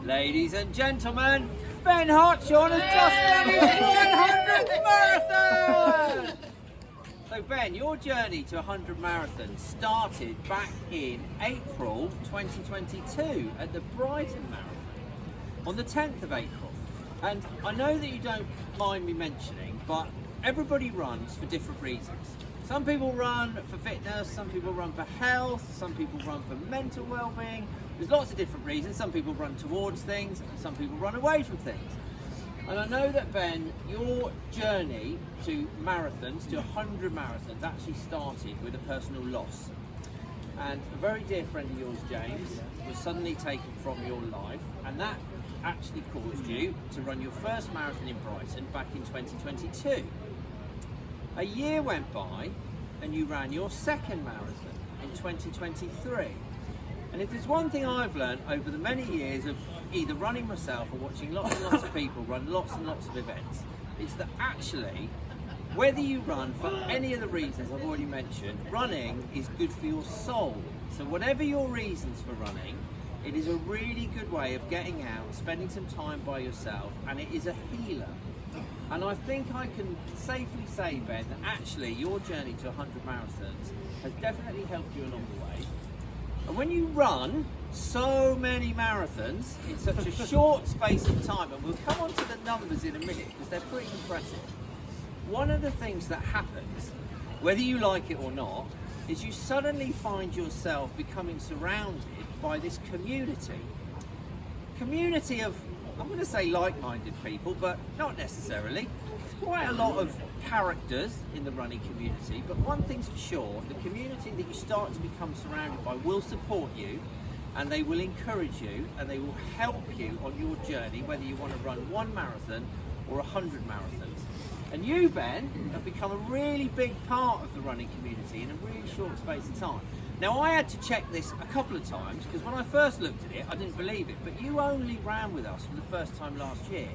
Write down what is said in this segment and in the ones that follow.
Ladies and gentlemen, Ben Hartshorne has just done his 100th marathon! So Ben, your journey to 100 marathons started back in April 2022 at the Brighton Marathon on the 10th of April. And I know that you don't mind me mentioning, but everybody runs for different reasons. Some people run for fitness, some people run for health, some people run for mental well-being. There's lots of different reasons. Some people run towards things, some people run away from things. And I know that Ben, your journey to marathons, to 100 marathons, actually started with a personal loss. And a very dear friend of yours, James, was suddenly taken from your life, and that actually caused you to run your first marathon in Brighton back in 2022. A year went by and you ran your second marathon in 2023. And if there's one thing I've learned over the many years of either running myself or watching lots and lots of people run lots and lots of events, it's that actually, whether you run for any of the reasons I've already mentioned, running is good for your soul. So whatever your reasons for running, it is a really good way of getting out, spending some time by yourself, and it is a healer. And I think I can safely say, Ben, that actually your journey to 100 marathons has definitely helped you along the way. And when you run so many marathons in such a short space of time, and we'll come on to the numbers in a minute because they're pretty impressive, one of the things that happens, whether you like it or not, is you suddenly find yourself becoming surrounded by this community of, I'm going to say like-minded people, but not necessarily. Quite a lot of characters in the running community, but one thing's for sure, the community that you start to become surrounded by will support you, and they will encourage you, and they will help you on your journey, whether you want to run one marathon or 100 marathons. And you, Ben, have become a really big part of the running community in a really short space of time. Now, I had to check this a couple of times because when I first looked at it, I didn't believe it, but you only ran with us for the first time last year.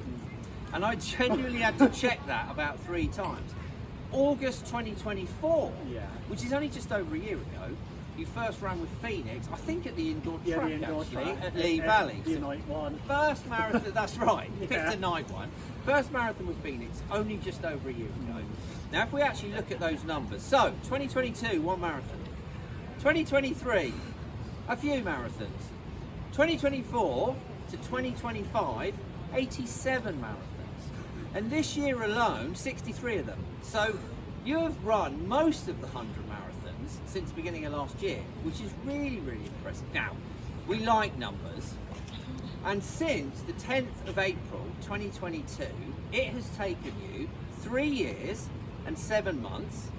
And I genuinely had to check that about 3 times. August 2024, which is only just over a year ago, you first ran with Phoenix, I think at the indoor track at Lee Valley. The night one. First marathon, that's right, you picked a night one. First marathon with Phoenix, only just over a year ago. Now if we actually look at those numbers, so 2022, 1 marathon. 2023, a few marathons. 2024 to 2025, 87 marathons. And this year alone, 63 of them. So you have run most of the 100 marathons since the beginning of last year, which is really, really impressive. Now, we like numbers. And since the 10th of April 2022, it has taken you 3 years and 7 months,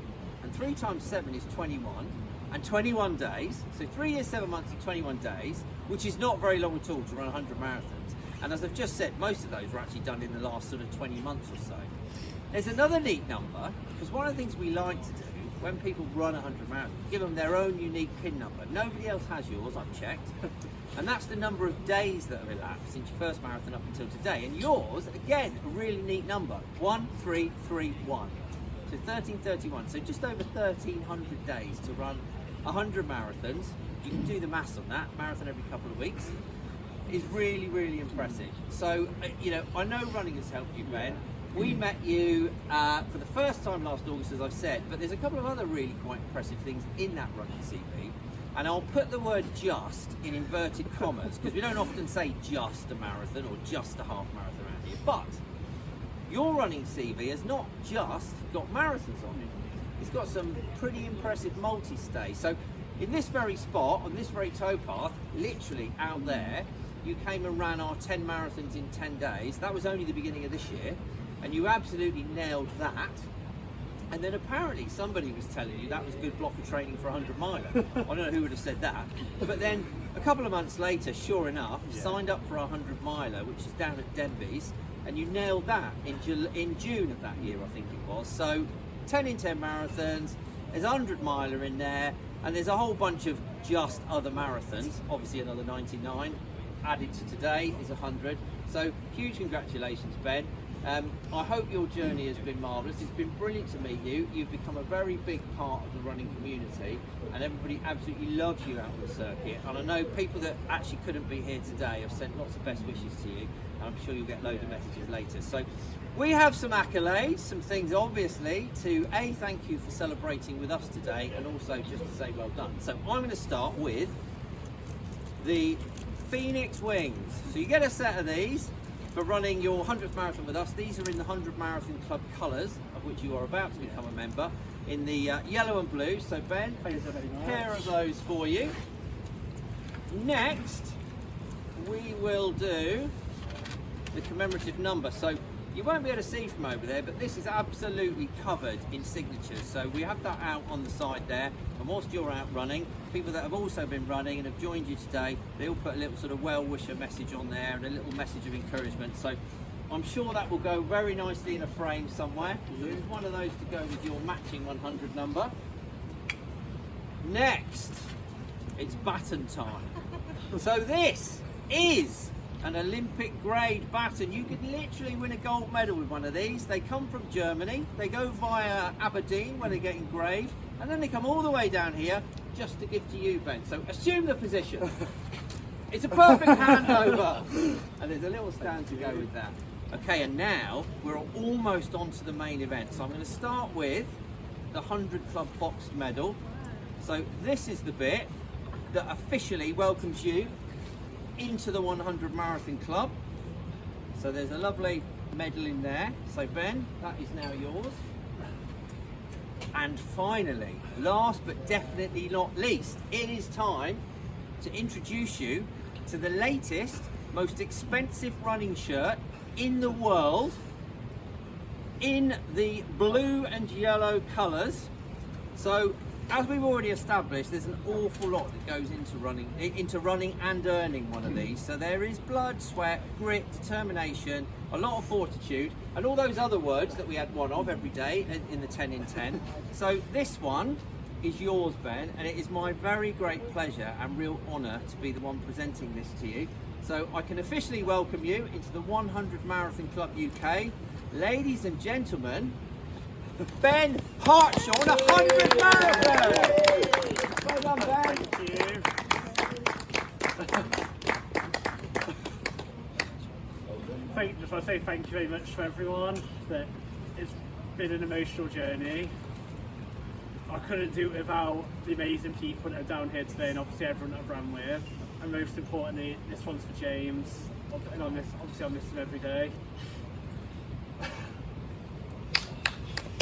and 3 times 7 is 21, and 21 days, so 3 years, 7 months and 21 days, which is not very long at all to run 100 marathons. And as I've just said, most of those were actually done in the last sort of 20 months or so. There's another neat number, because one of the things we like to do when people run 100 marathons, give them their own unique PIN number. Nobody else has yours, I've checked. And that's the number of days that have elapsed since your first marathon up until today. And yours, again, a really neat number, 1331. So 1331, so just over 1,300 days to run 100 marathons. You can do the maths on that, marathon every couple of weeks, is really, really impressive. So, you know, I know running has helped you, Ben. We met you for the first time last August, as I've said, but there's a couple of other really quite impressive things in that running CV. And I'll put the word just in inverted commas, because we don't often say just a marathon or just a half marathon around here. But your running CV has not just got marathons on it. It's got some pretty impressive multi-stays. So in this very spot, on this very towpath, literally out there, you came and ran our 10 marathons in 10 days. That was only the beginning of this year. And you absolutely nailed that. And then apparently somebody was telling you that was a good block of training for a 100 miler. I don't know who would have said that. But then a couple of months later, sure enough, signed up for a 100 miler, which is down at Denby's, and you nailed that in June of that year, I think it was. So 10 in 10 marathons, there's a 100 miler in there, and there's a whole bunch of just other marathons, obviously another 99 added to today is 100. So huge congratulations, Ben. I hope your journey has been marvellous. It's been brilliant to meet you. You've become a very big part of the running community, and everybody absolutely loves you out on the circuit. And I know people that actually couldn't be here today have sent lots of best wishes to you, and I'm sure you'll get loads of messages later. So we have some accolades, some things obviously to thank you for celebrating with us today, and also just to say well done. So I'm going to start with the Phoenix Wings. So you get a set of these for running your 100th marathon with us. These are in the 100 Marathon Club colours, of which you are about to become a member, in the yellow and blue. So Ben, a pair of those for you. Next, we will do the commemorative number. So you won't be able to see from over there, but this is absolutely covered in signatures. So we have that out on the side there, and whilst you're out running, people that have also been running and have joined you today, they all put a little sort of well-wisher message on there and a little message of encouragement. So I'm sure that will go very nicely in a frame somewhere. So there's one of those to go with your matching 100 number. Next, it's baton time. So this is an Olympic grade baton. You could literally win a gold medal with one of these. They come from Germany, they go via Aberdeen where they get engraved, and then they come all the way down here just to give to you, Ben. So assume the position. It's a perfect handover. And there's a little stand to go with that. Okay, and now we're almost on to the main event. So I'm going to start with the 100 Club boxed medal. So this is the bit that officially welcomes you into the 100 Marathon Club. So there's a lovely medal in there. So Ben, that is now yours. And finally, last but definitely not least, it is time to introduce you to the latest, most expensive running shirt in the world, in the blue and yellow colours. So as we've already established, there's an awful lot that goes into running and earning one of these. So there is blood, sweat, grit, determination, a lot of fortitude, and all those other words that we had one of every day in the 10 in 10. So this one is yours, Ben, and it is my very great pleasure and real honour to be the one presenting this to you. So I can officially welcome you into the 100 Marathon Club UK. Ladies and gentlemen, Ben Hartshorne, 100 marathon! Well done, Ben. Thank you. Just want to say thank you very much to everyone. That it's been an emotional journey. I couldn't do it without the amazing people that are down here today, and obviously everyone that I've run with. And most importantly, this one's for James, and obviously I miss him every day.